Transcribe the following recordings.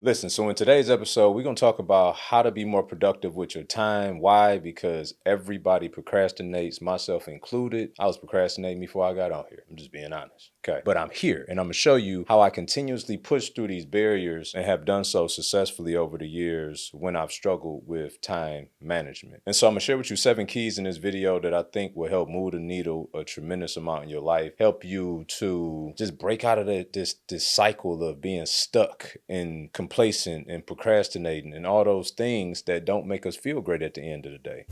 Listen, so in today's episode, we're going to talk about how to be more productive with your time. Why? Because everybody procrastinates, myself included. I was procrastinating before I got on here. I'm just being honest. Okay. But I'm here and I'm going to show you how I continuously push through these barriers and have done so successfully over the years when I've struggled with time management. And so I'm going to share with you 7 keys in this video that I think will help move the needle a tremendous amount in your life, help you to just break out of this cycle of being stuck in complacent and procrastinating and all those things that don't make us feel great at the end of the day.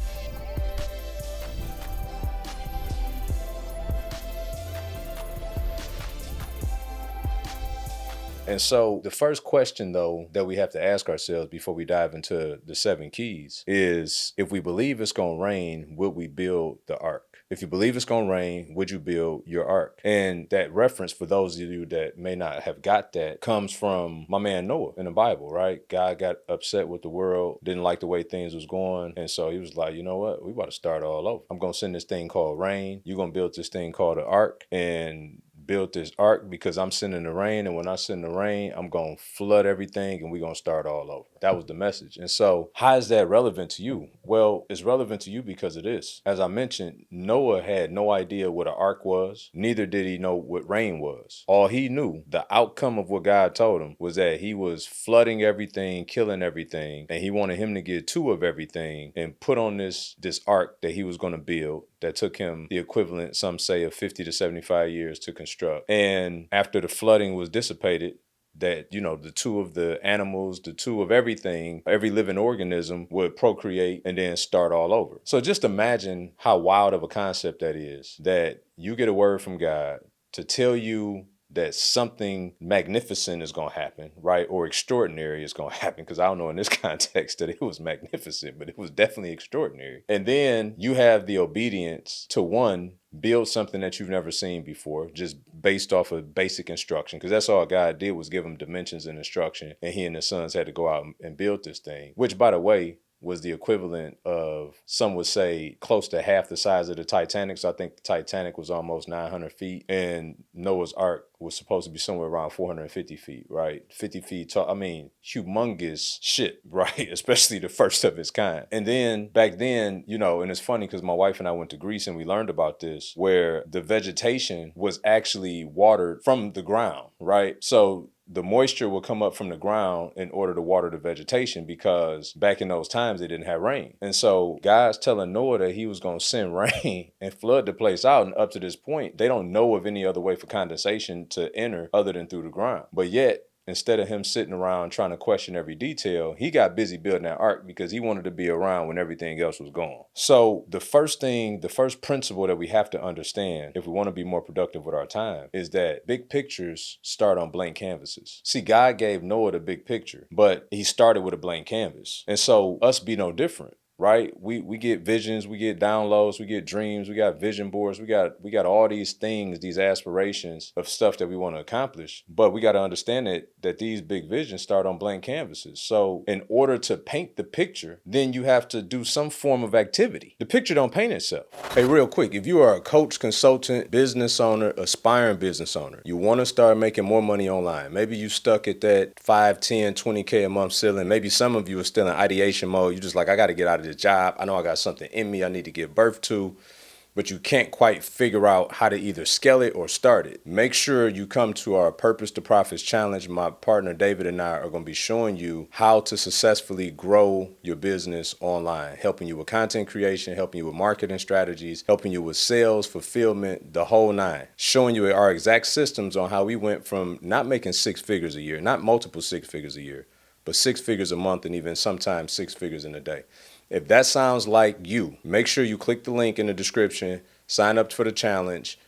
And so the first question, though, that we have to ask ourselves before we dive into the 7 keys is, if we believe it's going to rain, would we build the ark? If you believe it's going to rain, would you build your ark? And that reference, for those of you that may not have got that, comes from my man Noah in the Bible, right? God got upset with the world, didn't like the way things was going. And so he was like, you know what? We about to start all over. I'm going to send this thing called rain. You're going to build this thing called the ark. And build this ark because I'm sending the rain, and when I send the rain, I'm going to flood everything and we're going to start all over. That was the message. And so how is that relevant to you? Well, it's relevant to you because it is. As I mentioned, Noah had no idea what an ark was. Neither did he know what rain was. All he knew, the outcome of what God told him, was that he was flooding everything, killing everything, and he wanted him to get 2 of everything and put on this ark that he was going to build that took him the equivalent, some say, of 50 to 75 years to construct. And after the flooding was dissipated, that, the 2 of the animals, the 2 of everything, every living organism would procreate and then start all over. So just imagine how wild of a concept that is, that you get a word from God to tell you that something magnificent is going to happen, right? Or extraordinary is going to happen, because I don't know in this context that it was magnificent, but it was definitely extraordinary. And then you have the obedience to, one, build something that you've never seen before, just based off of basic instruction, because that's all God did, was give him dimensions and instruction, and he and his sons had to go out and build this thing, which, by the way, was the equivalent of, some would say, close to half the size of the Titanic. So I think the Titanic was almost 900 feet, and Noah's Ark was supposed to be somewhere around 450 feet, right? 50 feet tall. I mean, humongous shit, right? Especially the first of its kind. And then back then, and it's funny because my wife and I went to Greece and we learned about this, where the vegetation was actually watered from the ground, right? So the moisture will come up from the ground in order to water the vegetation, because back in those times they didn't have rain. And so God's telling Noah that he was going to send rain and flood the place out. And up to this point, they don't know of any other way for condensation to enter other than through the ground. But yet, instead of him sitting around trying to question every detail, he got busy building that ark because he wanted to be around when everything else was gone. So the first principle that we have to understand if we want to be more productive with our time is that big pictures start on blank canvases. See, God gave Noah the big picture, but he started with a blank canvas. And so us be no different. Right? We get visions, we get downloads, we get dreams, we got vision boards, we got all these things, these aspirations of stuff that we want to accomplish. But we got to understand that these big visions start on blank canvases. So in order to paint the picture, then you have to do some form of activity. The picture don't paint itself. Hey, real quick, if you are a coach, consultant, business owner, aspiring business owner, you want to start making more money online. Maybe you stuck at that 5, 10, 20K a month ceiling. Maybe some of you are still in ideation mode. You're just like, I got to get out of this job. I know I got something in me I need to give birth to, but you can't quite figure out how to either scale it or start it. Make sure you come to our Purpose to Profits Challenge. My partner David and I are going to be showing you how to successfully grow your business online, helping you with content creation, helping you with marketing strategies, helping you with sales, fulfillment, the whole 9. Showing you our exact systems on how we went from not making 6 figures a year, not multiple 6 figures a year, but 6 figures a month, and even sometimes 6 figures in a day. If that sounds like you, make sure you click the link in the description, sign up for the challenge.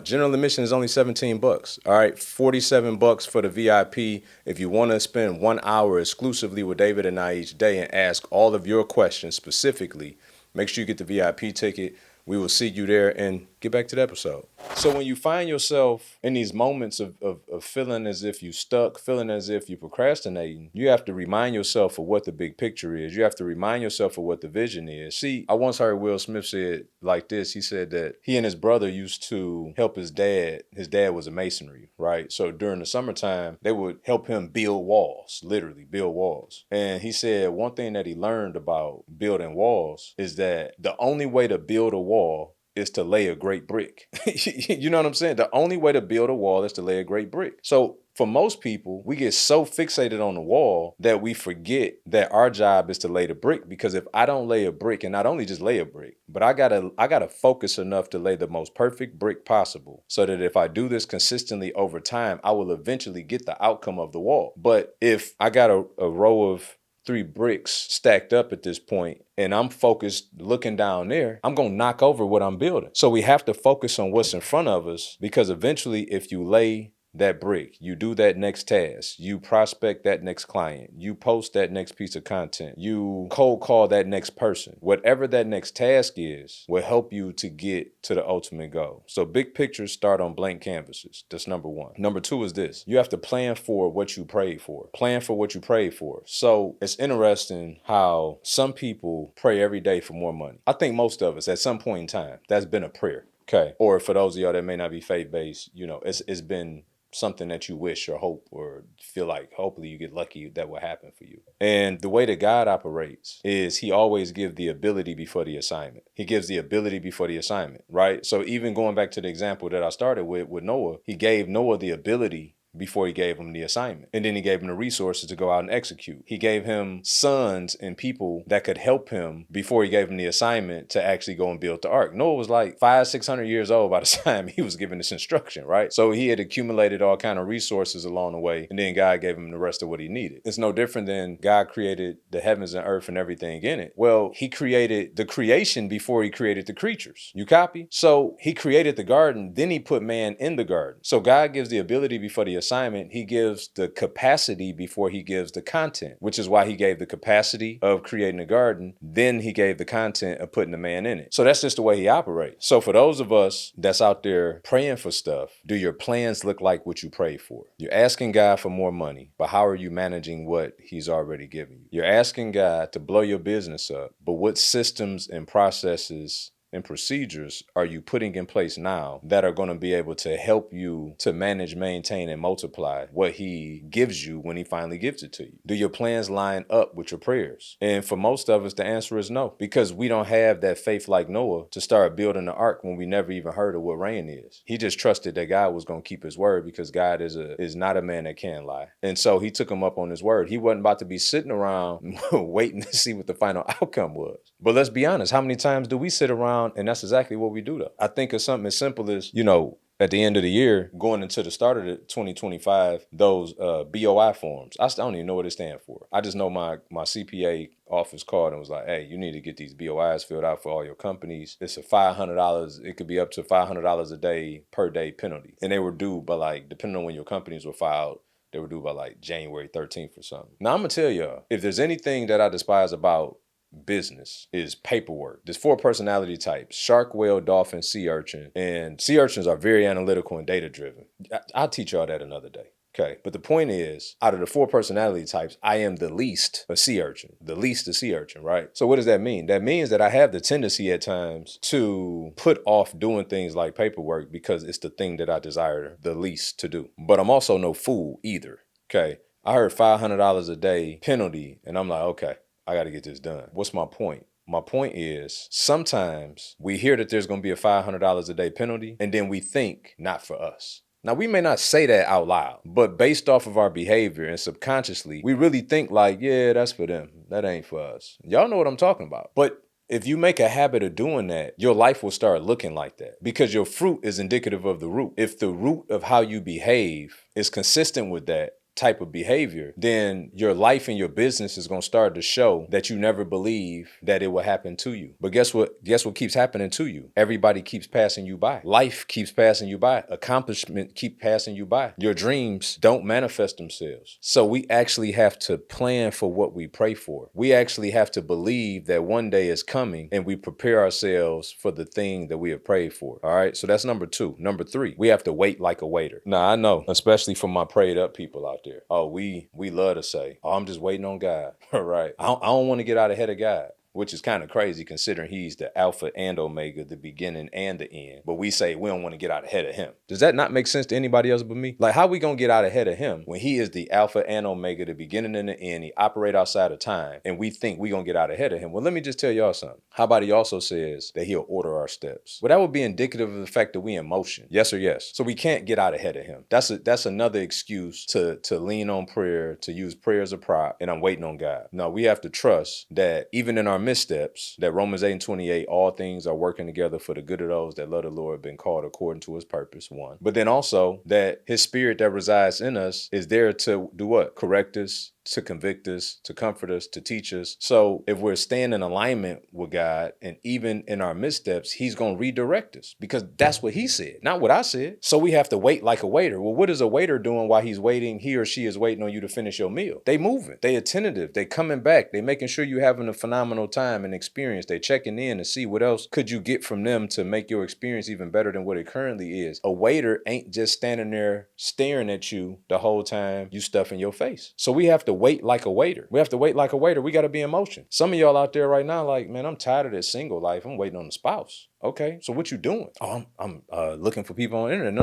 General admission is only $17. All right, $47 for the VIP. If you want to spend 1 hour exclusively with David and I each day and ask all of your questions specifically, make sure you get the VIP ticket. We will see you there, and Get back to the episode. So when you find yourself in these moments of feeling as if you stuck, feeling as if you're procrastinating, you have to remind yourself of what the big picture is. You have to remind yourself of what the vision is. See, I once heard Will Smith say it like this. He said that he and his brother used to help his dad. His dad was a masonry, right? So during the summertime, they would help him build walls, literally build walls. And he said one thing that he learned about building walls is that the only way to build a wall is to lay a great brick. You know what I'm saying? The only way to build a wall is to lay a great brick. So for most people, we get so fixated on the wall that we forget that our job is to lay the brick. Because if I don't lay a brick, and not only just lay a brick, but I gotta focus enough to lay the most perfect brick possible, so that if I do this consistently over time, I will eventually get the outcome of the wall. But if I got a row of 3 bricks stacked up at this point, and I'm focused looking down there, I'm gonna knock over what I'm building. So we have to focus on what's in front of us, because eventually if you lay that brick, you do that next task, you prospect that next client, you post that next piece of content, you cold call that next person, whatever that next task is will help you to get to the ultimate goal. So big pictures start on blank canvases. That's number 1. Number 2 is this: you have to plan for what you prayed for. Plan for what you prayed for. So it's interesting how some people pray every day for more money. I think most of us at some point in time, that's been a prayer. Okay. Or for those of y'all that may not be faith-based, it's been something that you wish or hope or feel like hopefully you get lucky that will happen for you. And the way that God operates is he always gives the ability before the assignment. He gives the ability before the assignment, right? So even going back to the example that I started with Noah, he gave Noah the ability before he gave him the assignment. And then he gave him the resources to go out and execute. He gave him sons and people that could help him before he gave him the assignment to actually go and build the ark. Noah was like 500-600 years old by the time he was given this instruction, right? So he had accumulated all kind of resources along the way, and then God gave him the rest of what he needed. It's no different than God created the heavens and earth and everything in it. Well, he created the creation before he created the creatures. You copy? So he created the garden, then he put man in the garden. So God gives the ability before the assignment. He gives the capacity before he gives the content, which is why he gave the capacity of creating a garden. Then he gave the content of putting the man in it. So that's just the way he operates. So for those of us that's out there praying for stuff, do your plans look like what you prayed for? You're asking God for more money, but how are you managing what he's already given you? You're asking God to blow your business up, but what systems and processes and procedures are you putting in place now that are going to be able to help you to manage, maintain, and multiply what he gives you when he finally gives it to you? Do your plans line up with your prayers? And for most of us, the answer is no, because we don't have that faith like Noah to start building the ark when we never even heard of what rain is. He just trusted that God was going to keep his word, because God is not a man that can lie. And so he took him up on his word. He wasn't about to be sitting around waiting to see what the final outcome was. But let's be honest, how many times do we sit around? And that's exactly what we do, though. I think of something as simple as, at the end of the year, going into the start of the 2025, those BOI forms, I don't even know what it stands for. I just know my CPA office called and was like, hey, you need to get these BOIs filled out for all your companies. It's a $500, it could be up to $500 a day per day penalty. And they were due by depending on when your companies were filed, they were due by January 13th or something. Now, I'm going to tell y'all, if there's anything that I despise about business is paperwork. There's 4 personality types: shark, whale, dolphin, sea urchin. And sea urchins are very analytical and data driven. I'll teach y'all that another day. Okay. But the point is, out of the 4 personality types, I am the least a sea urchin. The least a sea urchin, right? So what does that mean? That means that I have the tendency at times to put off doing things like paperwork because it's the thing that I desire the least to do. But I'm also no fool either. Okay. I heard $500 a day penalty, and I'm like, okay, I got to get this done. What's my point? My point is, sometimes we hear that there's going to be a $500 a day penalty, and then we think, not for us. Now, we may not say that out loud, but based off of our behavior and subconsciously, we really think yeah, that's for them. That ain't for us. Y'all know what I'm talking about. But if you make a habit of doing that, your life will start looking like that, because your fruit is indicative of the root. If the root of how you behave is consistent with that, type of behavior, then your life and your business is going to start to show that you never believe that it will happen to you. But guess what? Guess what keeps happening to you? Everybody keeps passing you by. Life keeps passing you by. Accomplishment keep passing you by. Your dreams don't manifest themselves. So we actually have to plan for what we pray for. We actually have to believe that one day is coming, and we prepare ourselves for the thing that we have prayed for. All right. So that's number 2. Number 3, we have to wait like a waiter. Now I know, especially for my prayed up people out there. Oh, we love to say, oh, I'm just waiting on God. All right. I don't want to get out ahead of God, which is kind of crazy considering he's the Alpha and Omega, the beginning and the end. But we say we don't want to get out ahead of him. Does that not make sense to anybody else but me? Like, how we going to get out ahead of him when he is the Alpha and Omega, the beginning and the end? He operate outside of time, and we think we going to get out ahead of him. Well, let me just tell y'all something. How about he also says that he'll order our steps? Well, that would be indicative of the fact that we in motion. Yes or yes? So we can't get out ahead of him. That's another excuse to lean on prayer, to use prayer as a prop, and I'm waiting on God. No, we have to trust that even in our missteps, that Romans 8:28, all things are working together for the good of those that love the Lord, been called according to his purpose, 1. But then also that his spirit that resides in us is there to do what? Correct us, to convict us, to comfort us, to teach us. So if we're staying in alignment with God, and even in our missteps, he's going to redirect us, because that's what he said, not what I said. So we have to wait like a waiter. Well, what is a waiter doing while he's waiting? He or she is waiting on you to finish your meal. They moving, they attentive, they coming back, they making sure you having a phenomenal time and experience. They checking in to see what else could you get from them to make your experience even better than what it currently is. A waiter ain't just standing there staring at you the whole time you stuffing your face. So we have to wait like a waiter. We have to wait like a waiter. We got to be in motion. Some of y'all out there right now like, man, I'm tired of this single life. I'm waiting on the spouse. Okay, so what you doing? Oh, I'm looking for people on the internet.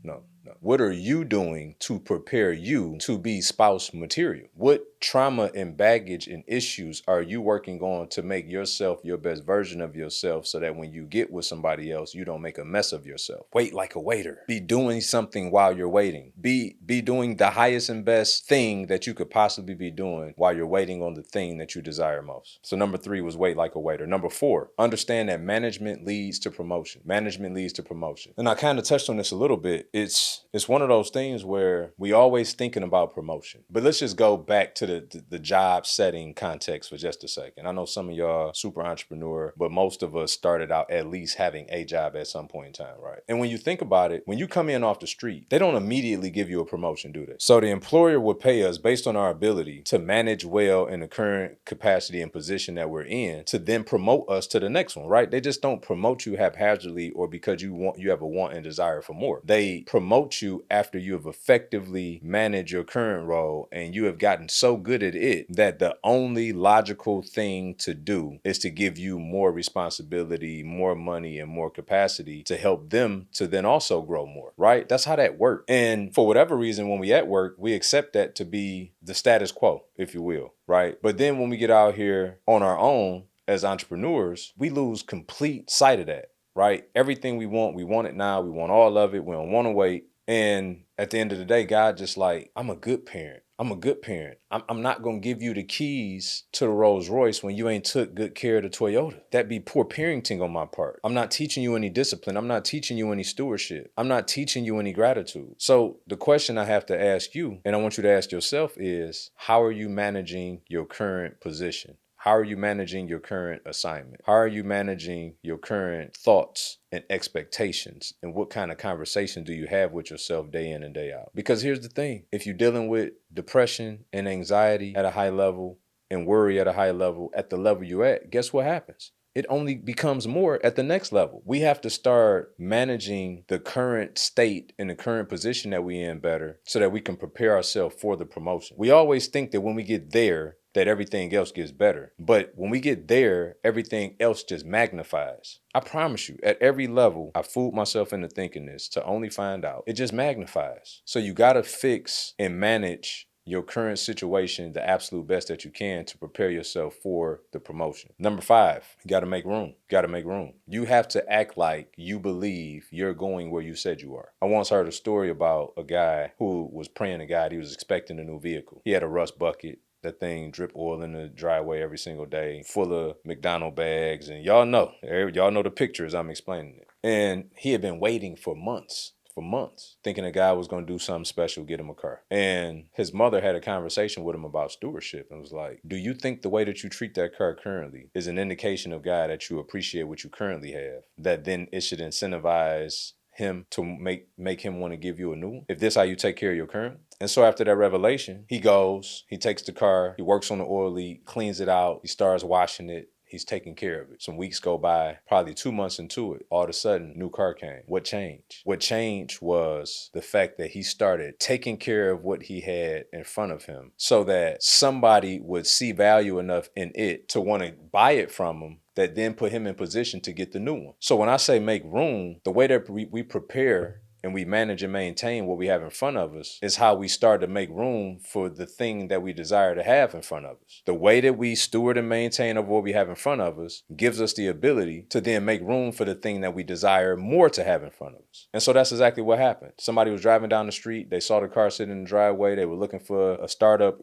No. What are you doing to prepare you to be spouse material? What trauma and baggage and issues are you working on to make yourself your best version of yourself, so that when you get with somebody else, you don't make a mess of yourself? Wait like a waiter. Be doing something while you're waiting. Be doing the highest and best thing that you could possibly be doing while you're waiting on the thing that you desire most. So number 3 was wait like a waiter. Number 4, understand that management leads to promotion. Management leads to promotion. And I kind of touched on this a little bit. It's one of those things where we always thinking about promotion. But let's just go back to the job setting context for just a second. I know some of y'all super entrepreneur, but most of us started out at least having a job at some point in time, right? And when you think about it, when you come in off the street, they don't immediately give you a promotion, do they? So the employer would pay us based on our ability to manage well in the current capacity and position that we're in, to then promote us to the next one, right? They just don't promote you haphazardly or because you have a want and desire for more. They promote you after you have effectively managed your current role, and you have gotten so good at it that the only logical thing to do is to give you more responsibility, more money, and more capacity to help them to then also grow more, right? That's how that works. And for whatever reason, when we at work, we accept that to be the status quo, if you will, right? But then when we get out here on our own as entrepreneurs, we lose complete sight of that, right? Everything we want it now. We want all of it. We don't want to wait. And at the end of the day, God just like, I'm a good parent. I'm a good parent. I'm not going to give you the keys to the Rolls Royce when you ain't took good care of the Toyota. That'd be poor parenting on my part. I'm not teaching you any discipline. I'm not teaching you any stewardship. I'm not teaching you any gratitude. So the question I have to ask you, and I want you to ask yourself, is how are you managing your current position? How are you managing your current assignment? How are you managing your current thoughts and expectations? And what kind of conversation do you have with yourself day in and day out? Because here's the thing. If you're dealing with depression and anxiety at a high level and worry at a high level, at the level you're at, guess what happens? It only becomes more at the next level. We have to start managing the current state and the current position that we're in better, so that we can prepare ourselves for the promotion. We always think that when we get there, that everything else gets better. But when we get there, everything else just magnifies. I promise you, at every level, I fooled myself into thinking this to only find out it just magnifies. So you got to fix and manage your current situation the absolute best that you can to prepare yourself for the promotion. Number 5, you got to make room. Got to make room. You have to act like you believe you're going where you said you are. I once heard a story about a guy who was praying to God. He was expecting a new vehicle. He had a rust bucket. That thing drip oil in the driveway every single day, full of McDonald's bags. And y'all know the picture as I'm explaining it. And he had been waiting for months for months, thinking a guy was going to do something special, get him a car. And his mother had a conversation with him about stewardship and was like, do you think the way that you treat that car currently is an indication of God that you appreciate what you currently have, that then it should incentivize him to make him want to give you a new one, if this how you take care of your current? And so after that revelation, he goes, he takes the car, he works on the oil leak, cleans it out, he starts washing it. He's taking care of it. Some weeks go by, probably 2 months into it, all of a sudden, new car came. What changed? What changed was the fact that he started taking care of what he had in front of him so that somebody would see value enough in it to want to buy it from him, that then put him in position to get the new one. So when I say make room, the way that we prepare and we manage and maintain what we have in front of us is how we start to make room for the thing that we desire to have in front of us. The way that we steward and maintain over what we have in front of us gives us the ability to then make room for the thing that we desire more to have in front of us. And so that's exactly what happened. Somebody was driving down the street. They saw the car sitting in the driveway. They were looking for a startup,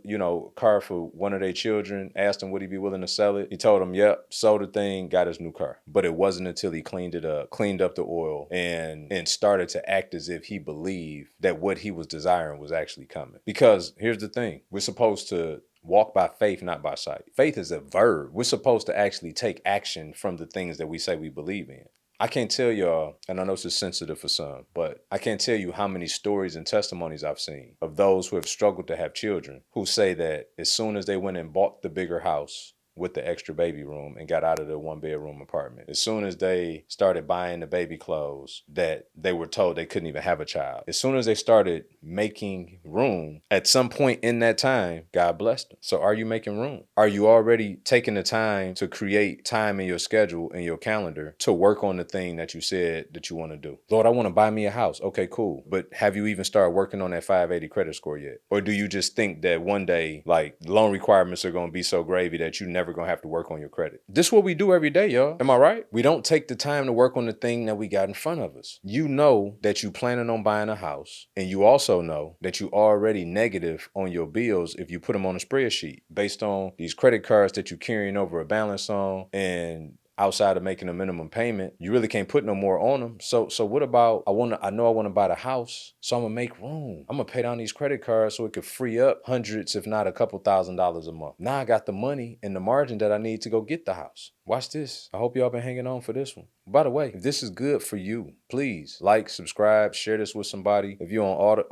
car for one of their children, asked him would he be willing to sell it. He told them, yep, sold the thing, got his new car. But it wasn't until he cleaned it up, cleaned up the oil, and started to act as if he believed that what he was desiring was actually coming. Because here's the thing, we're supposed to walk by faith, not by sight. Faith is a verb. We're supposed to actually take action from the things that we say we believe in. I can't tell y'all, and I know this is sensitive for some, but I can't tell you how many stories and testimonies I've seen of those who have struggled to have children who say that as soon as they went and bought the bigger house with the extra baby room and got out of the 1-bedroom apartment, as soon as they started buying the baby clothes, that they were told they couldn't even have a child. As soon as they started making room, at some point in that time, God blessed them. So are you making room? Are you already taking the time to create time in your schedule, in your calendar, to work on the thing that you said that you want to do? Lord, I want to buy me a house. Okay, cool. But have you even started working on that 580 credit score yet? Or do you just think that one day, like, loan requirements are going to be so gravy that you never gonna have to work on your credit? This is what we do every day, y'all. Am I right? We don't take the time to work on the thing that we got in front of us. You know that you planning on buying a house, and you also know that you already negative on your bills if you put them on a spreadsheet based on these credit cards that you're carrying over a balance on, and outside of making a minimum payment, you really can't put no more on them. So what about, I know I want to buy the house, so I'm gonna make room. I'm gonna pay down these credit cards so it could free up hundreds, if not a couple $1,000s a month. Now I got the money and the margin that I need to go get the house. Watch this. I hope y'all been hanging on for this one. By the way, if this is good for you, please like, subscribe, share this with somebody. If you're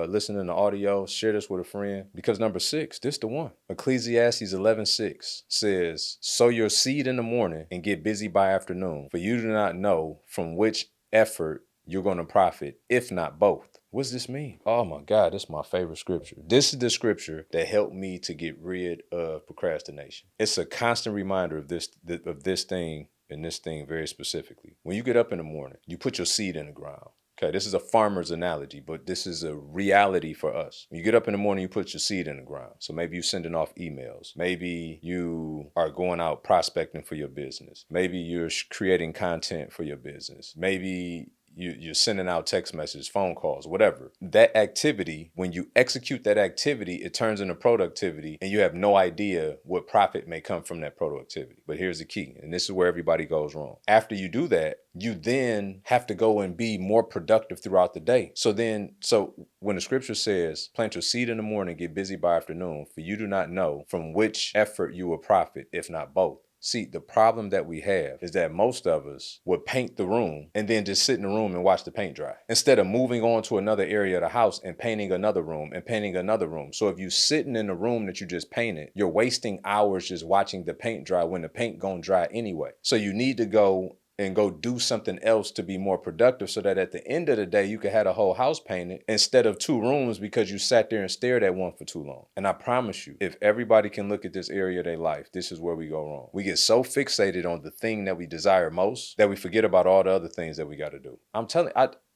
listening to audio, share this with a friend. Because number 6, this the one. Ecclesiastes 11:6 says, sow your seed in the morning and get busy by afternoon, for you do not know from which effort you're going to profit, if not both. What's this mean? Oh my God, this is my favorite scripture. This is the scripture that helped me to get rid of procrastination. It's a constant reminder of this thing, and this thing very specifically. When you get up in the morning, you put your seed in the ground. Okay, this is a farmer's analogy, but this is a reality for us. When you get up in the morning, you put your seed in the ground. So maybe you're sending off emails. Maybe you are going out prospecting for your business. Maybe you're creating content for your business. Maybe you're sending out text messages, phone calls, whatever. That activity, when you execute that activity, it turns into productivity, and you have no idea what profit may come from that productivity. But here's the key, and this is where everybody goes wrong. After you do that, you then have to go and be more productive throughout the day. So when the scripture says, plant your seed in the morning, get busy by afternoon, for you do not know from which effort you will profit, if not both. See, the problem that we have is that most of us would paint the room and then just sit in the room and watch the paint dry, instead of moving on to another area of the house and painting another room and painting another room. So if you're sitting in the room that you just painted, you're wasting hours just watching the paint dry when the paint gonna dry anyway. So you need to go do something else to be more productive, so that at the end of the day, you could have a whole house painted instead of 2 rooms because you sat there and stared at one for too long. And I promise you, if everybody can look at this area of their life, this is where we go wrong. We get so fixated on the thing that we desire most that we forget about all the other things that we got to do.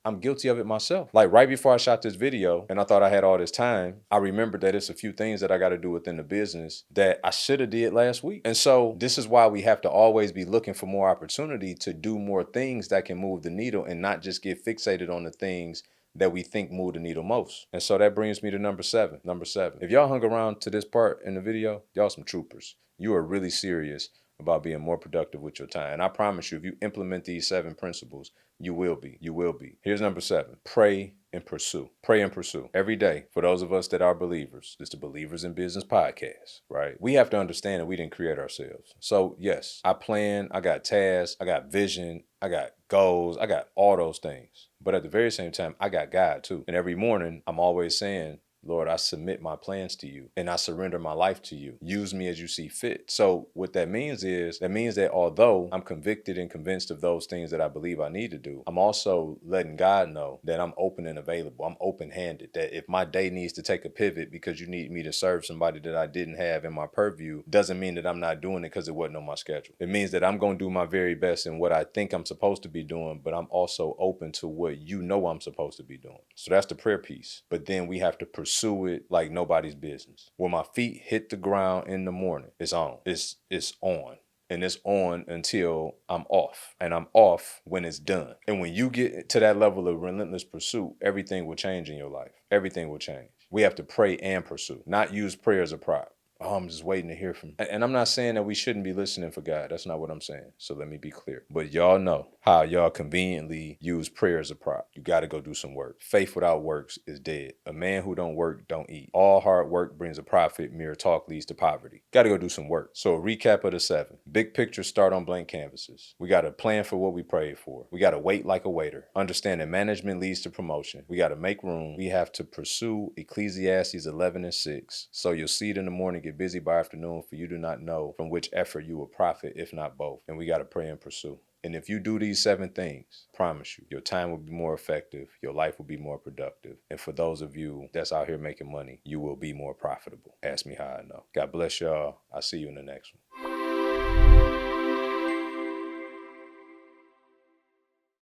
I'm guilty of it myself. Like right before I shot this video and I thought I had all this time, I remembered that it's a few things that I got to do within the business that I should have did last week. And so this is why we have to always be looking for more opportunity to do more things that can move the needle, and not just get fixated on the things that we think move the needle most. And so that brings me to number 7. If y'all hung around to this part in the video, y'all some troopers. You are really serious about being more productive with your time. And I promise you, if you implement these 7 principles, you will be. You will be. Here's number 7. Pray and pursue. Pray and pursue every day. For those of us that are believers, it's the Believers in Business podcast, right? We have to understand that we didn't create ourselves. So yes, I plan, I got tasks, I got vision, I got goals, I got all those things. But at the very same time, I got God too. And every morning, I'm always saying, Lord, I submit my plans to you and I surrender my life to you. Use me as you see fit. So what that means is, that means that although I'm convicted and convinced of those things that I believe I need to do, I'm also letting God know that I'm open and available. I'm open-handed, that if my day needs to take a pivot because you need me to serve somebody that I didn't have in my purview, doesn't mean that I'm not doing it because it wasn't on my schedule. It means that I'm going to do my very best in what I think I'm supposed to be doing, but I'm also open to what you know I'm supposed to be doing. So that's the prayer piece. But then we have to pursue it like nobody's business. When my feet hit the ground in the morning, it's on. It's on. And it's on until I'm off. And I'm off when it's done. And when you get to that level of relentless pursuit, everything will change in your life. Everything will change. We have to pray and pursue, not use prayer as a prop. Oh, I'm just waiting to hear from you. And I'm not saying that we shouldn't be listening for God. That's not what I'm saying. So let me be clear. But y'all know how y'all conveniently use prayer as a prop. You got to go do some work. Faith without works is dead. A man who don't work don't eat. All hard work brings a profit. Mere talk leads to poverty. Got to go do some work. So a recap of the 7. Big picture start on blank canvases. We got to plan for what we prayed for. We got to wait like a waiter. Understand that management leads to promotion. We got to make room. We have to pursue Ecclesiastes 11:6. So you'll see it in the morning, get busy by afternoon, for you do not know from which effort you will profit, if not both. And we got to pray and pursue. And if you do these 7 things, promise you, your time will be more effective, your life will be more productive. And for those of you that's out here making money, you will be more profitable. Ask me how I know. God bless y'all. I'll see you in the next one.